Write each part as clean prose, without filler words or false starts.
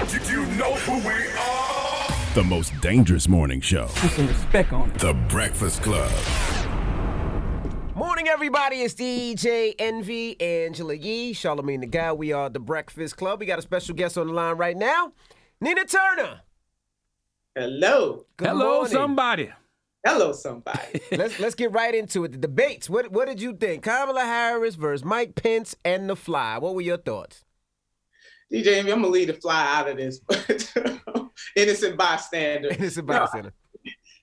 You know who we are? The most dangerous morning show. Put some respect on it. The Breakfast Club. Morning, everybody. It's DJ Envy, Angela Yee, Charlamagne the Guy. We are The Breakfast Club. We got a special guest on the line right now, Nina Turner. Hello. Good Hello, morning. somebody. Hello, somebody. Let's get right into it. The debates. What did you think? Kamala Harris versus Mike Pence and the Fly. What were your thoughts? DJ Envy, I'm going to leave the fly out of this, but innocent bystander. Innocent bystander.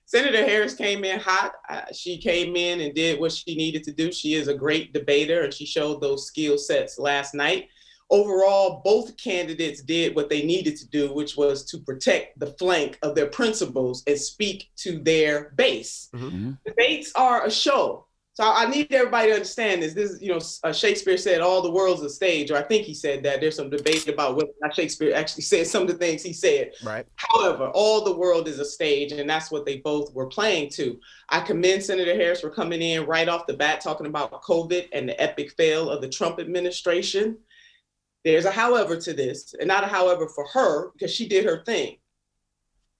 Senator Harris came in hot. She came in and did what she needed to do. She is a great debater, and she showed those skill sets last night. Overall, both candidates did what they needed to do, which was to protect the flank of their principles and speak to their base. Mm-hmm. Debates are a show. So I need everybody to understand this. This is, Shakespeare said all the world's a stage, or I think he said that. There's some debate about whether or not Shakespeare actually said some of the things he said. Right. However, all the world is a stage, and that's what they both were playing to. I commend Senator Harris for coming in right off the bat, talking about COVID and the epic fail of the Trump administration. There's a however to this, and not a however for her, because she did her thing.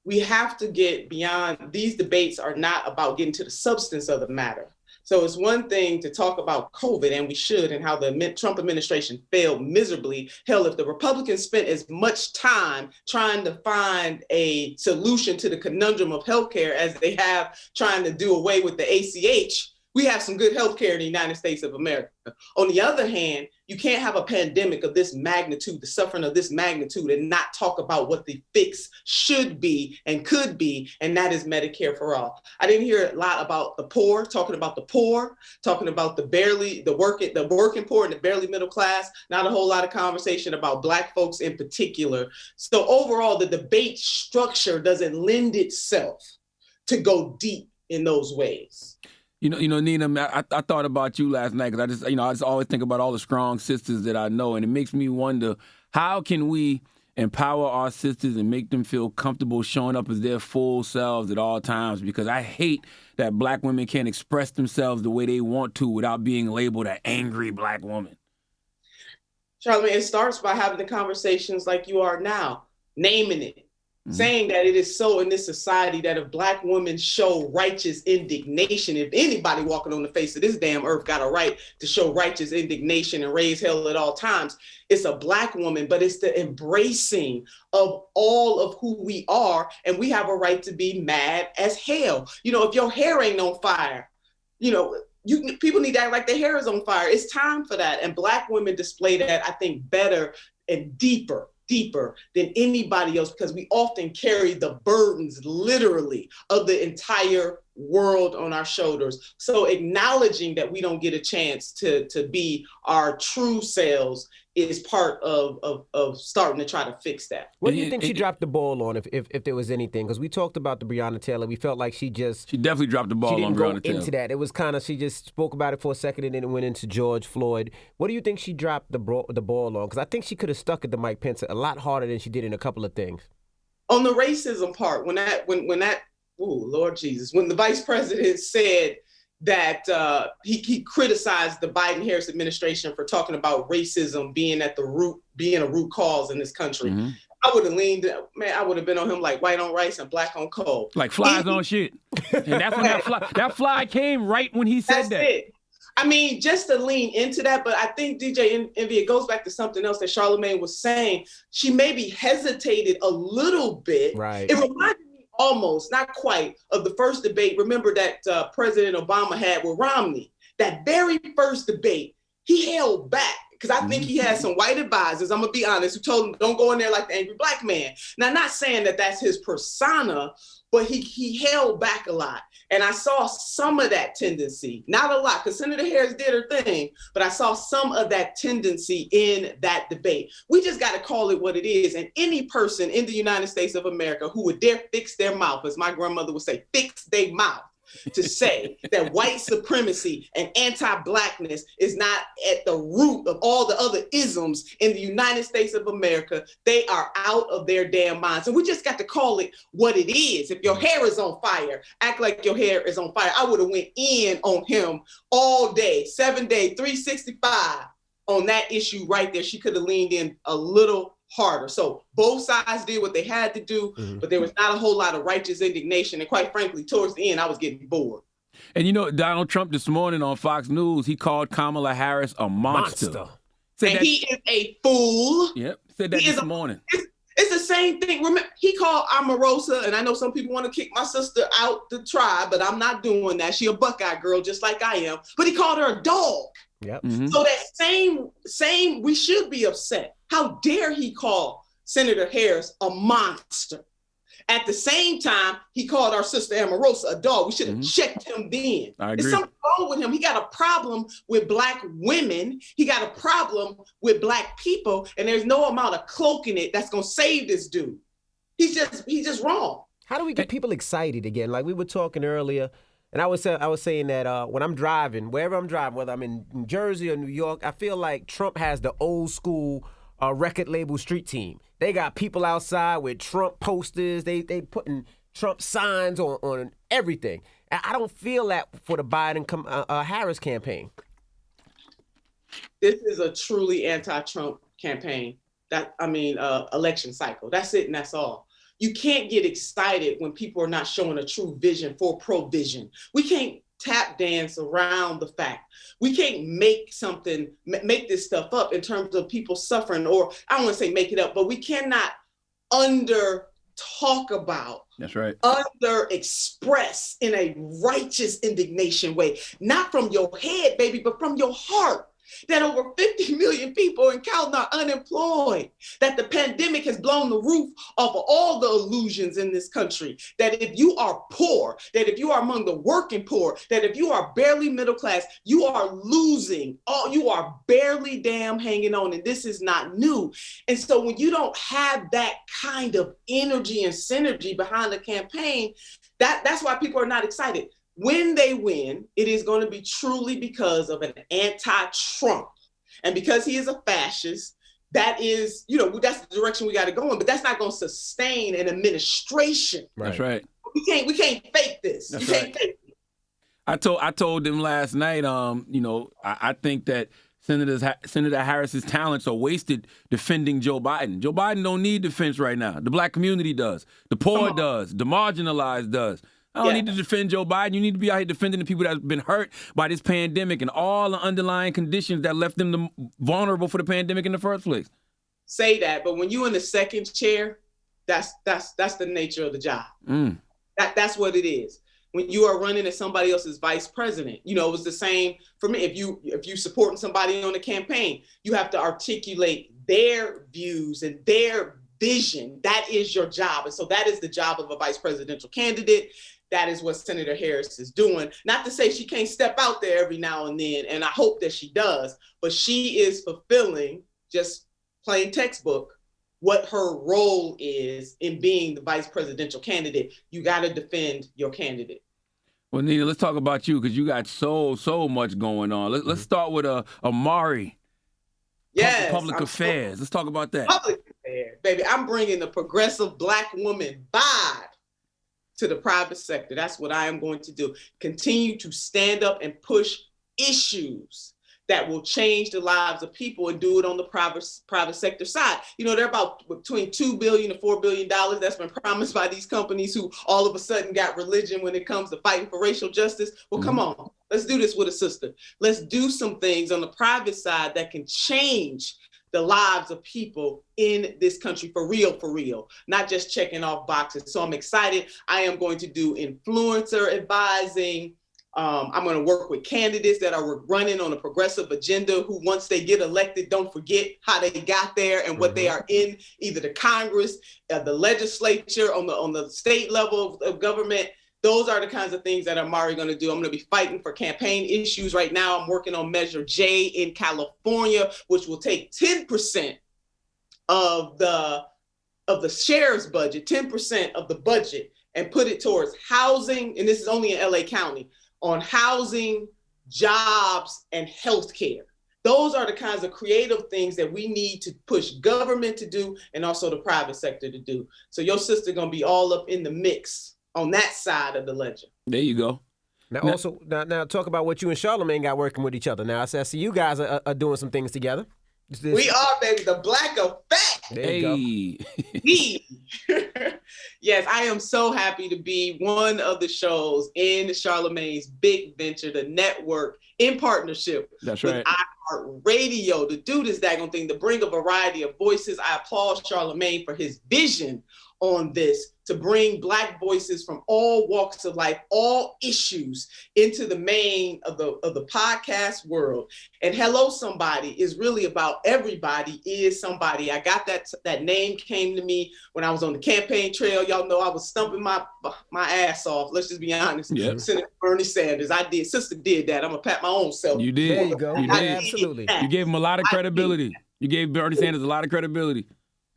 We have to get beyond, these debates are not about getting to the substance of the matter. So it's one thing to talk about COVID, and we should, and how the Trump administration failed miserably. Hell, if the Republicans spent as much time trying to find a solution to the conundrum of healthcare as they have trying to do away with the ACH, we have some good healthcare in the United States of America. On the other hand, you can't have a pandemic of this magnitude, the suffering of this magnitude, and not talk about what the fix should be and could be, and that is Medicare for all. I didn't hear a lot about the poor, talking about the working poor and the barely middle class, not a whole lot of conversation about Black folks in particular. So overall, the debate structure doesn't lend itself to go deep in those ways. You know, Nina, I thought about you last night because I just always think about all the strong sisters that I know, and it makes me wonder, how can we empower our sisters and make them feel comfortable showing up as their full selves at all times? Because I hate that Black women can't express themselves the way they want to without being labeled an angry Black woman. Charlamagne, it starts by having the conversations like you are now, naming it. Saying that it is so in this society that if Black women show righteous indignation, if anybody walking on the face of this damn earth got a right to show righteous indignation and raise hell at all times, it's a Black woman, but it's the embracing of all of who we are. And we have a right to be mad as hell. You know, if your hair ain't on fire, people need to act like their hair is on fire. It's time for that. And Black women display that, I think, better and deeper than anybody else, because we often carry the burdens literally of the entire world on our shoulders. So acknowledging that we don't get a chance to be our true selves is part of starting to try to fix that. What do you think she dropped the ball on, if there was anything? Because we talked about the Breanna Taylor. We felt like she definitely dropped the ball on Breanna Taylor. She didn't go into that. It was kind of, she just spoke about it for a second and then it went into George Floyd. What do you think she dropped the ball on? Because I think she could have stuck at the Mike Pence a lot harder than she did in a couple of things. On the racism part, when Lord Jesus, when the vice president said that he criticized the Biden-Harris administration for talking about racism being a root cause in this country. Mm-hmm. I would have I would have been on him like white on rice and black on coal. Like flies on shit. And that's when that fly came right when he said that. It. I mean, just to lean into that, but I think DJ Envy, it goes back to something else that Charlamagne was saying. She maybe hesitated a little bit. Right. It reminded me almost, not quite, of the first debate. Remember that President Obama had with Romney. That very first debate, he held back. Because I think he had some white advisors, I'm going to be honest, who told him, don't go in there like the angry Black man. Now, not saying that that's his persona, but he held back a lot. And I saw some of that tendency, not a lot, because Senator Harris did her thing, but I saw some of that tendency in that debate. We just got to call it what it is. And any person in the United States of America who would dare fix their mouth, as my grandmother would say, fix their mouth, to say that white supremacy and anti-Blackness is not at the root of all the other isms in the United States of America, they are out of their damn minds. And we just got to call it what it is. If your hair is on fire, act like your hair is on fire. I would have went in on him all day, 7 days, 365 on that issue right there. She could have leaned in a little harder. So both sides did what they had to do, but there was not a whole lot of righteous indignation. And quite frankly, towards the end, I was getting bored. And you know, Donald Trump this morning on Fox News, he called Kamala Harris a monster. And he is a fool. Yep, said that this morning. It's the same thing. Remember, he called Omarosa, and I know some people want to kick my sister out the tribe, but I'm not doing that. She a Buckeye girl, just like I am. But he called her a dog. Yep. So that same, we should be upset. How dare he call Senator Harris a monster? At the same time, he called our sister Omarosa a dog. We should have checked him then. There's something wrong with him. He got a problem with Black women. He got a problem with Black people, and there's no amount of cloaking it that's gonna save this dude. He's just wrong. How do we get people excited again? Like we were talking earlier, and I was saying that when I'm driving, wherever I'm driving, whether I'm in New Jersey or New York, I feel like Trump has the old school record label street team. They got people outside with Trump posters. They putting Trump signs on everything. I don't feel that for the Biden Harris campaign. This is a truly anti-Trump campaign. Election cycle. That's it, and that's all. You can't get excited when people are not showing a true vision for provision. We can't tap dance around the fact. We can't make this stuff up in terms of people suffering, or I don't want to say make it up, but we cannot talk about. That's right. Under express in a righteous indignation way, not from your head, baby, but from your heart. That over 50 million people and counting are unemployed, that the pandemic has blown the roof off of all the illusions in this country, that if you are poor, that if you are among the working poor, that if you are barely middle class, you are losing, you are barely damn hanging on, and this is not new. And so when you don't have that kind of energy and synergy behind the campaign, that's why people are not excited. When they win, it is going to be truly because of an anti-Trump. And because he is a fascist, that is, that's the direction we got to go in. But that's not going to sustain an administration. Right. That's right. We can't fake this. That's you can't fake it. I told them last night, I think that Senator Harris's talents are wasted defending Joe Biden. Joe Biden don't need defense right now. The Black community does. The poor does. The marginalized does. I don't need to defend Joe Biden. You need to be out here defending the people that have been hurt by this pandemic and all the underlying conditions that left them vulnerable for the pandemic in the first place. Say that, but when you're in the second chair, that's the nature of the job. That's what it is. When you are running as somebody else's vice president, it was the same for me. If you supporting somebody on the campaign, you have to articulate their views and their vision. That is your job, and so that is the job of a vice presidential candidate. That is what Senator Harris is doing. Not to say she can't step out there every now and then, and I hope that she does, but she is fulfilling, just plain textbook, what her role is in being the vice presidential candidate. You got to defend your candidate. Well, Nina, let's talk about you because you got so much going on. Let's start with Amari. Yes. Public affairs. Let's talk about that. Public affairs, baby. I'm bringing the progressive Black woman vibe to the private sector. That's what I am going to do. Continue to stand up and push issues that will change the lives of people and do it on the private sector side. They're about between $2 billion to $4 billion that's been promised by these companies who all of a sudden got religion when it comes to fighting for racial justice. Well, come on, let's do this with a sister. Let's do some things on the private side that can change the lives of people in this country for real, not just checking off boxes. So I'm excited. I am going to do influencer advising. I'm going to work with candidates that are running on a progressive agenda who, once they get elected, don't forget how they got there and what they are in, either the Congress, the legislature, on the state level of government. Those are the kinds of things that Amari going to do. I'm going to be fighting for campaign issues. Right now, I'm working on Measure J in California, which will take 10% of the sheriff's budget, 10% of the budget, and put it towards housing. And this is only in LA County, on housing, jobs, and healthcare. Those are the kinds of creative things that we need to push government to do and also the private sector to do. So your sister going to be all up in the mix on that side of the ledger. There you go. Now talk about what you and Charlamagne got working with each other. Now I see you guys are doing some things together. We are, baby, the Black Effect. There you go. Me. Yes, I am so happy to be one of the shows in Charlamagne's big venture, the network, in partnership That's with right. Radio to do this daggone thing, to bring a variety of voices. I applaud Charlamagne for his vision on this, to bring Black voices from all walks of life, all issues into the main of the podcast world. And Hello Somebody is really about everybody is somebody. I got that name came to me when I was on the campaign trail. Y'all know I was stumping my ass off. Let's just be honest. Yep. Senator Bernie Sanders. Sister did that. I'm gonna pat my own self. You did. There you go. You Yeah, did. absolutely. You gave him a lot of credibility. You gave Bernie Sanders a lot of credibility.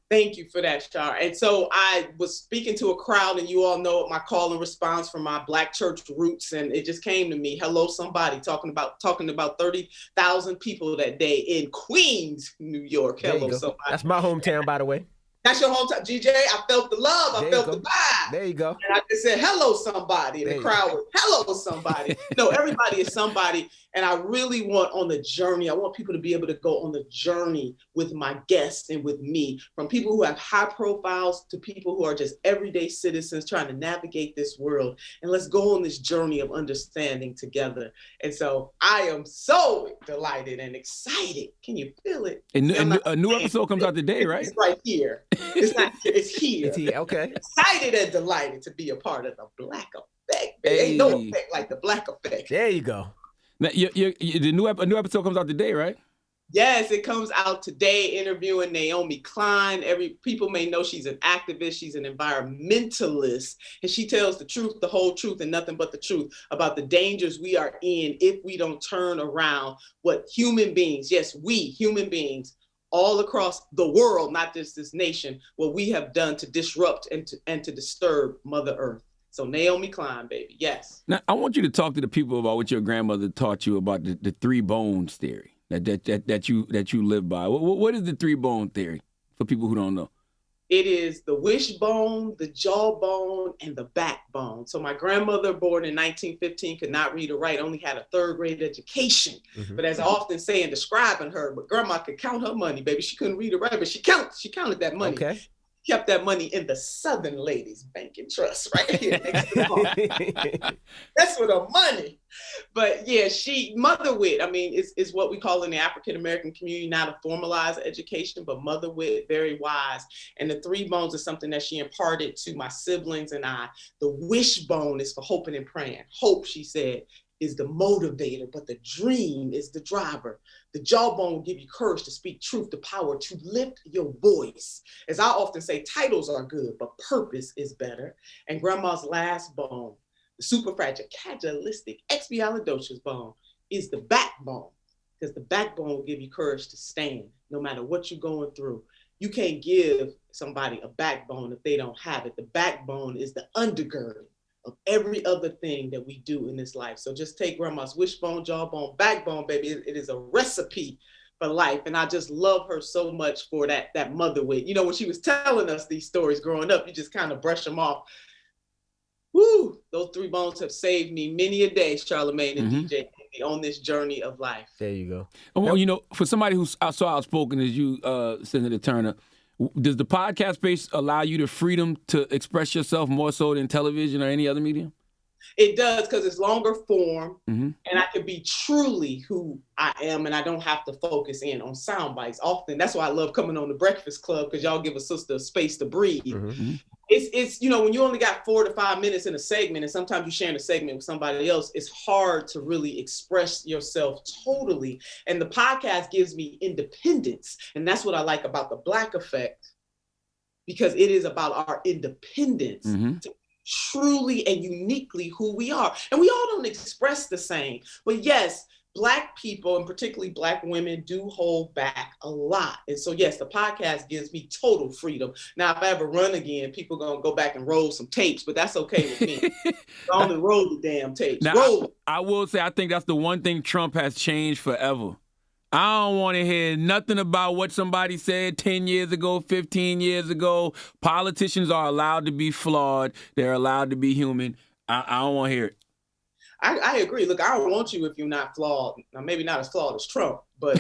Thank you for that, Char. And so I was speaking to a crowd, and you all know my call and response from my Black church roots, and it just came to me. Hello, somebody, talking about 30,000 people that day in Queens, New York. Hello, somebody. That's my hometown, by the way. That's your hometown, GJ. I felt the love. I felt the vibe. There you go. And I just said, hello, somebody. And the crowd was, hello, somebody. No, everybody is somebody. And I really want on the journey, I want people to be able to go on the journey with my guests and with me, from people who have high profiles to people who are just everyday citizens trying to navigate this world. And let's go on this journey of understanding together. And so I am so delighted and excited. Can you feel it? And a new episode comes out today, right? It's right here. It's not. It's here. It's here. Okay. Excited and delighted to be a part of the Black Effect. Hey. Ain't no effect like the Black Effect. There you go. Now, a new episode comes out today, right? Yes, it comes out today. Interviewing Naomi Klein. People may know she's an activist. She's an environmentalist, and she tells the truth, the whole truth, and nothing but the truth about the dangers we are in if we don't turn around what human beings, yes, we human beings, all across the world, not just this nation, what we have done to disrupt and to disturb Mother Earth. So Naomi Klein, baby, yes. Now, I want you to talk to the people about what your grandmother taught you about the three bones theory that you live by. What is the three bone theory for people who don't know? It is the wishbone, the jawbone, and the backbone. So my grandmother, born in 1915, could not read or write, only had a third grade education. Mm-hmm. But as I often say in describing her, but grandma could count her money, baby. She couldn't read or write, but she counted that money. Okay. Kept that money in the Southern Ladies Bank and Trust right here next to the That's for the money. But yeah, mother wit, I mean, is what we call in the African-American community, not a formalized education, but mother wit, very wise. And the three bones is something that she imparted to my siblings and I. The wishbone is for hoping and praying. Hope, she said, is the motivator, but the dream is the driver. The jawbone will give you courage to speak truth, the power to lift your voice. As I often say, titles are good, but purpose is better. And grandma's last bone, the superfragile, expialidocious bone, is the backbone, because the backbone will give you courage to stand no matter what you're going through. You can't give somebody a backbone if they don't have it. The backbone is the undergirding of every other thing that we do in this life. So just take grandma's wishbone, jawbone, backbone, baby. It is a recipe for life. And I just love her so much for that mother wit. You know, when she was telling us these stories growing up, you just kind of brush them off. Woo, those three bones have saved me many a day, Charlamagne and DJ, on this journey of life. There you go. Well, you know, for somebody who's so outspoken as you, Senator Turner, does the podcast space allow you the freedom to express yourself more so than television or any other medium? It does, because it's longer form, and I can be truly who I am, and I don't have to focus in on sound bites. Often, that's why I love coming on the Breakfast Club, because y'all give a sister a space to breathe. Mm-hmm. It's you know, when you only got 4 to 5 minutes in a segment, and sometimes you share a segment with somebody else, it's hard to really express yourself totally. And the podcast gives me independence, and that's what I like about the Black Effect, because it is about our independence. To truly and uniquely who we are. And we all don't express the same. But yes, Black people, and particularly Black women, do hold back a lot. And so yes, the podcast gives me total freedom. Now, if I ever run again, people are gonna go back and roll some tapes, but that's okay with me. I only roll the damn tapes. Now, I will say, I think that's the one thing Trump has changed forever. I don't want to hear nothing about what somebody said 10 years ago, 15 years ago. Politicians are allowed to be flawed. They're allowed to be human. I don't want to hear it. I agree. Look, I don't want you if you're not flawed. Now, maybe not as flawed as Trump, but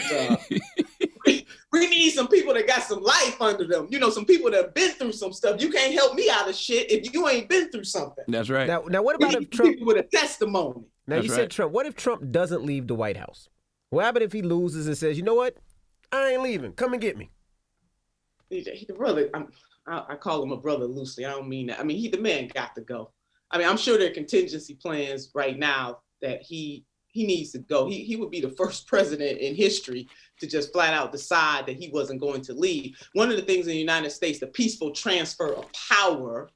we We need some people that got some life under them. You know, some people that have been through some stuff. You can't help me out of shit if you ain't been through something. That's right. Now what about if Trump people with a testimony? Now That's you right. said Trump. What if Trump doesn't leave the White House? What happens if he loses and says, you know what? I ain't leaving. Come and get me. The brother, I call him a brother loosely. I don't mean that. I mean, the man got to go. I mean, I'm sure there are contingency plans right now that he needs to go. He would be the first president in history to just flat out decide that he wasn't going to leave. One of the things in the United States, the peaceful transfer of power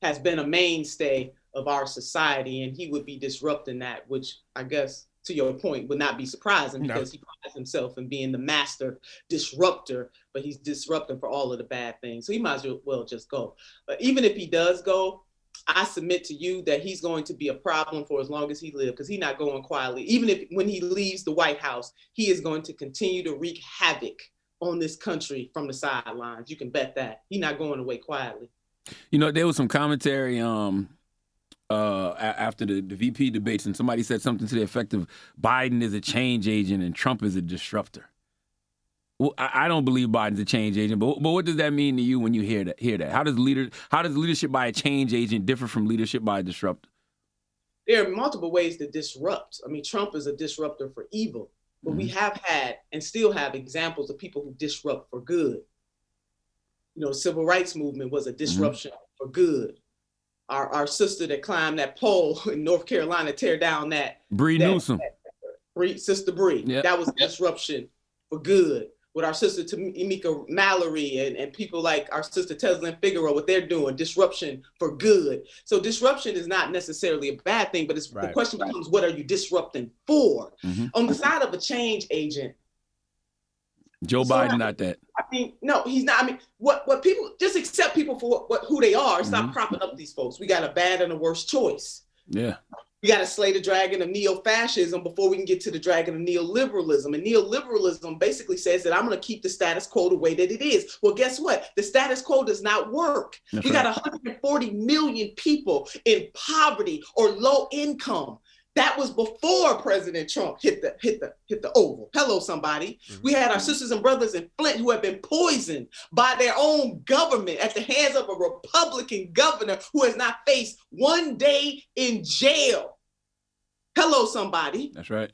has been a mainstay of our society, and he would be disrupting that, which I guess, to your point, would not be surprising because he prides himself in being the master disruptor, but he's disrupting for all of the bad things. So he might as well just go. But even if he does go, I submit to you that he's going to be a problem for as long as he lives, because he's not going quietly. Even if when he leaves the White House, he is going to continue to wreak havoc on this country from the sidelines. You can bet that. He's not going away quietly. You know, there was some commentary after the VP debates, and somebody said something to the effect of Biden is a change agent and Trump is a disruptor. Well, I don't believe Biden's a change agent, but what does that mean to you when you hear that? How does leadership by a change agent differ from leadership by a disruptor? There are multiple ways to disrupt. I mean, Trump is a disruptor for evil, but we have had and still have examples of people who disrupt for good. You know, the civil rights movement was a disruption for good. Our sister that climbed that pole in North Carolina, tear down that Newsom. Sister Bree. Yep. That was a disruption for good. With our sister Tamika Mallory and people like our sister Teslyn Figueroa, what they're doing, disruption for good. So disruption is not necessarily a bad thing, but the question becomes, what are you disrupting for? On the side of a change agent, Joe Biden, not that. I mean, no, he's not. I mean, what people just accept people for who they are. Stop propping up these folks. We got a bad and a worse choice. Yeah. We got to slay the dragon of neo-fascism before we can get to the dragon of neoliberalism. And neoliberalism basically says that I'm going to keep the status quo the way that it is. Well, guess what? The status quo does not work. You got 140 million people in poverty or low income. That was before President Trump hit the Oval. Hello, somebody. We had our sisters and brothers in Flint who have been poisoned by their own government at the hands of a Republican governor who has not faced one day in jail. Hello, somebody. That's right.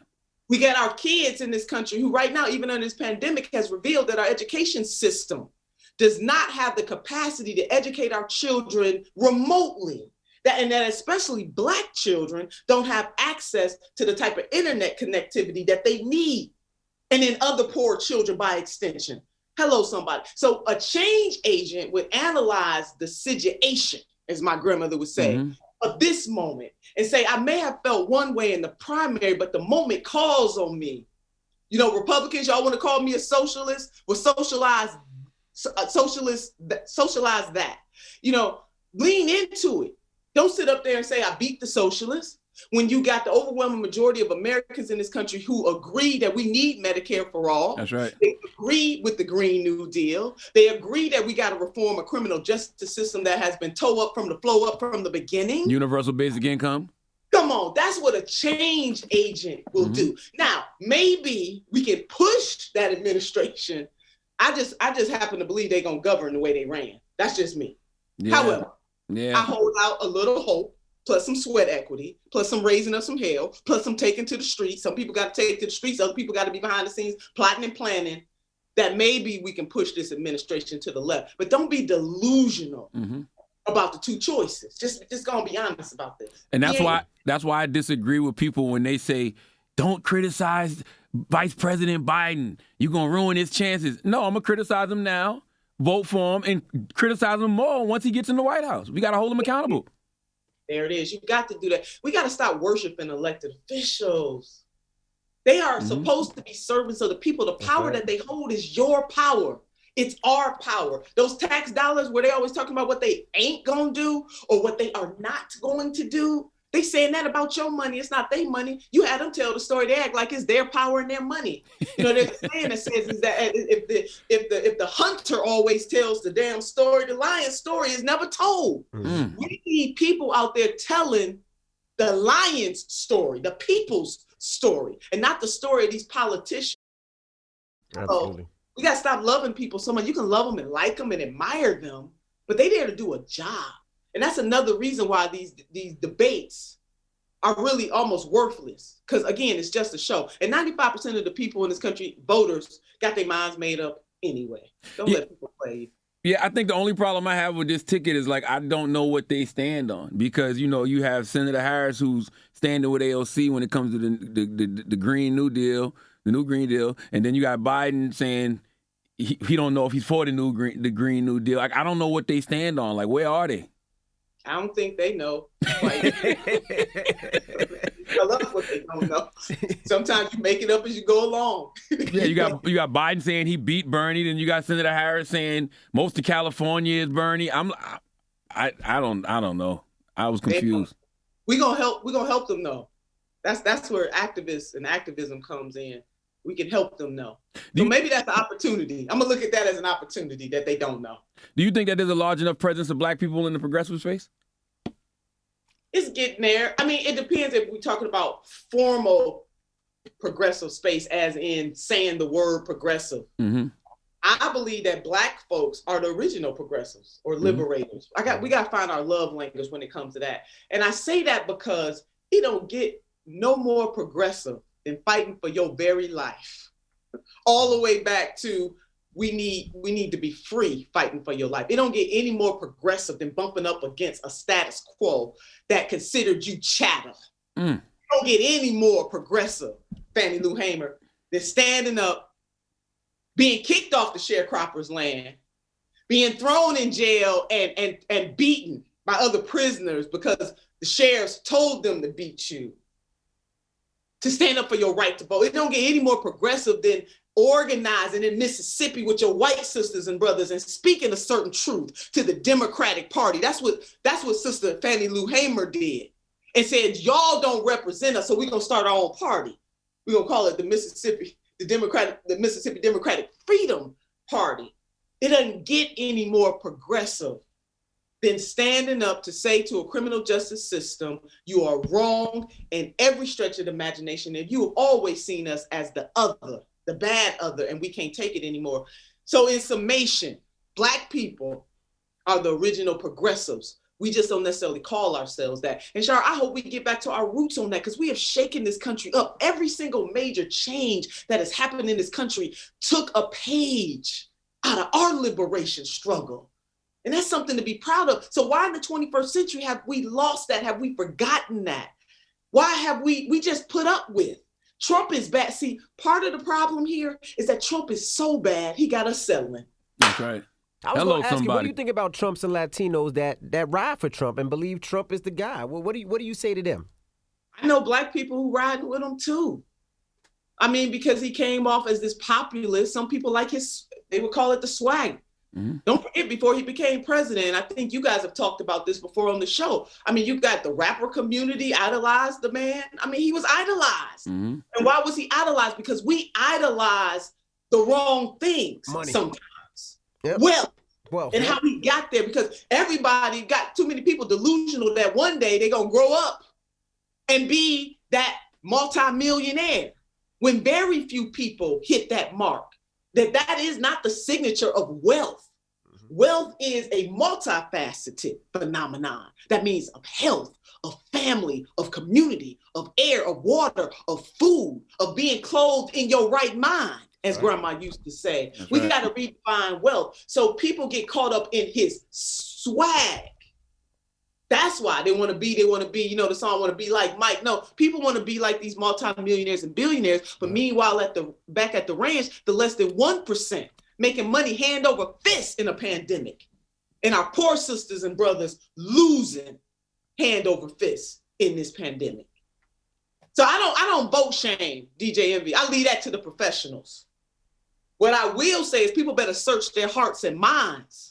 We got our kids in this country who right now, even under this pandemic, has revealed that our education system does not have the capacity to educate our children remotely. And that especially Black children don't have access to the type of internet connectivity that they need. And then other poor children by extension. Hello, somebody. So a change agent would analyze the situation, as my grandmother would say, of this moment and say, I may have felt one way in the primary, but the moment calls on me. You know, Republicans, y'all want to call me a socialist? Well, socialize that. You know, lean into it. Don't sit up there and say, I beat the socialists, when you got the overwhelming majority of Americans in this country who agree that we need Medicare for all. That's right. They agree with the Green New Deal. They agree that we got to reform a criminal justice system that has been flow up from the beginning. Universal basic income. Come on, that's what a change agent will do. Now, maybe we can push that administration. I just happen to believe they're going to govern the way they ran. That's just me. Yeah. However, I hold out a little hope, plus some sweat equity, plus some raising of some hell, plus some taking to the streets. Some people got to take to the streets. Other people got to be behind the scenes plotting and planning. That maybe we can push this administration to the left. But don't be delusional about the two choices. Just gonna be honest about this. And that's why I disagree with people when they say, don't criticize Vice President Biden. You're gonna ruin his chances. No, I'm gonna criticize him now. Vote for him and criticize him more once he gets in the White House. We got to hold him accountable. There it is. You got to do that. We got to stop worshiping elected officials. They are supposed to be servants of the people. The power that they hold is your power. It's our power. Those tax dollars where they always talking about what they ain't going to do or what they are not going to do. They saying that about your money. It's not their money. You had them tell the story. They act like it's their power and their money. You know, there's a saying that says is that if the hunter always tells the damn story, the lion's story is never told. We need people out there telling the lion's story, the people's story, and not the story of these politicians. Absolutely. We got to stop loving people so much. You can love them and like them and admire them, but they there to do a job. And that's another reason why these debates are really almost worthless. Because again, it's just a show. And 95% of the people in this country, voters, got their minds made up anyway. Don't let people play. Yeah, I think the only problem I have with this ticket is like I don't know what they stand on, because you have Senator Harris who's standing with AOC when it comes to the Green New Deal, the new Green Deal, and then you got Biden saying he don't know if he's for the Green New Deal. Like I don't know what they stand on. Like where are they? I don't think they know. I love what they don't know. Sometimes you make it up as you go along. Yeah, you got Biden saying he beat Bernie, then you got Senator Harris saying most of California is Bernie. I don't know. I was confused. We're gonna help them know. That's where activists and activism comes in. We can help them know. So maybe that's an opportunity. I'm gonna look at that as an opportunity that they don't know. Do you think that there's a large enough presence of black people in the progressive space? It's getting there. I mean, it depends if we're talking about formal progressive space, as in saying the word progressive. Mm-hmm. I believe that black folks are the original progressives or liberators. We got to find our love language when it comes to that. And I say that because it don't get no more progressive than fighting for your very life. All the way back to we need to be free, fighting for your life. It don't get any more progressive than bumping up against a status quo that considered you chatter. It don't get any more progressive, Fannie Lou Hamer, than standing up, being kicked off the sharecroppers' land, being thrown in jail and beaten by other prisoners because the sheriffs told them to beat you, to stand up for your right to vote. It don't get any more progressive than organizing in Mississippi with your white sisters and brothers and speaking a certain truth to the Democratic Party. That's what Sister Fannie Lou Hamer did, and said, y'all don't represent us, so we're gonna start our own party. We're gonna call it the Mississippi Democratic Freedom Party. It doesn't get any more progressive than standing up to say to a criminal justice system, you are wrong in every stretch of the imagination, and you have always seen us as the other, the bad other, and we can't take it anymore. So in summation, black people are the original progressives. We just don't necessarily call ourselves that. And Shar, I hope we get back to our roots on that, because we have shaken this country up. Every single major change that has happened in this country took a page out of our liberation struggle. And that's something to be proud of. So why in the 21st century have we lost that? Have we forgotten that? Why have we just put up with? Trump is bad. See, part of the problem here is that Trump is so bad, he got us settling. That's right. I was going to ask you, what do you think about Trumps and Latinos that ride for Trump and believe Trump is the guy? Well, what do you say to them? I know black people who riding with him too. I mean, because he came off as this populist. Some people like they would call it the swag. Mm-hmm. Don't forget, before he became president, I think you guys have talked about this before on the show. I mean, you got the rapper community idolized the man. I mean, he was idolized. Mm-hmm. And why was he idolized? Because we idolize the wrong things sometimes. Yep. Well, and how we got there, because everybody got too many people delusional that one day they're going to grow up and be that multimillionaire, when very few people hit that mark. That is not the signature of wealth. Mm-hmm. Wealth is a multifaceted phenomenon. That means of health, of family, of community, of air, of water, of food, of being clothed in your right mind, as Grandma used to say. That's we got to redefine wealth. So people get caught up in his swag. That's why they want to be, the song want to be like Mike. No, people want to be like these multimillionaires and billionaires, but meanwhile, back at the ranch, the less than 1% making money hand over fist in a pandemic. And our poor sisters and brothers losing hand over fist in this pandemic. So I don't vote shame, DJ Envy. I leave that to the professionals. What I will say is people better search their hearts and minds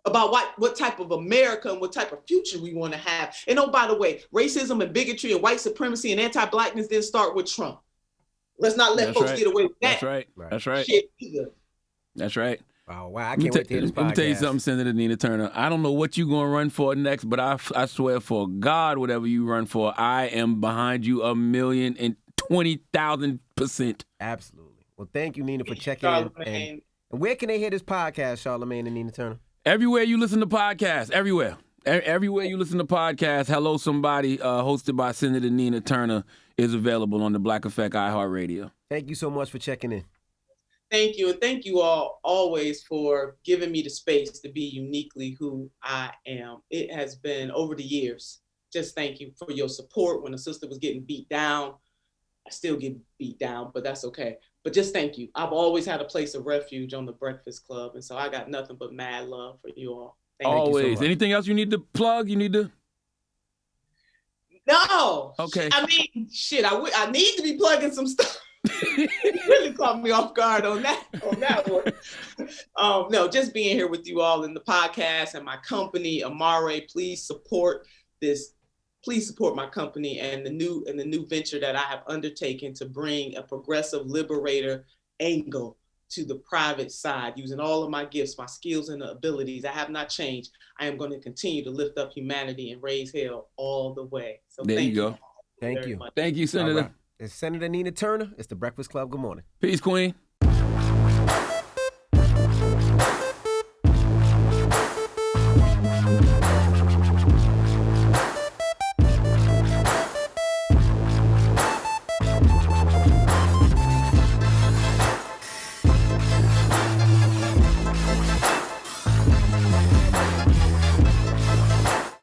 about what type of America and what type of future we want to have. And oh, by the way, racism and bigotry and white supremacy and anti-blackness didn't start with Trump. Let's not let folks get away with that. That's right. Shit either. That's right. Wow, I can't wait to hear this podcast. Let me tell you something, Senator Nina Turner. I don't know what you're going to run for next, but I swear for God, whatever you run for, I am behind you 1,020,000%. Absolutely. Well, thank you, Nina, for checking in. And where can they hear this podcast, Charlamagne and Nina Turner? Everywhere you listen to podcasts, everywhere. Everywhere you listen to podcasts, Hello Somebody, hosted by Senator Nina Turner, is available on the Black Effect iHeartRadio. Thank you so much for checking in. Thank you. And thank you all always for giving me the space to be uniquely who I am. It has been over the years. Just thank you for your support. When a sister was getting beat down, I still get beat down, but that's okay. But just thank you. I've always had a place of refuge on the Breakfast Club. And so I got nothing but mad love for you all. Thank Always. you so much. Anything else you need to plug? You need to? No. Okay. I mean, shit, I need to be plugging some stuff. You really caught me off guard on that one. No, just being here with you all in the podcast and my company, Amare. Please support this. Please support my company and the new venture that I have undertaken to bring a progressive liberator angle to the private side, using all of my gifts, my skills, and abilities. I have not changed. I am going to continue to lift up humanity and raise hell all the way. So there thank you go. Thank you. Much. Thank you, Senator. Right. It's Senator Nina Turner. It's the Breakfast Club. Good morning. Peace, Queen.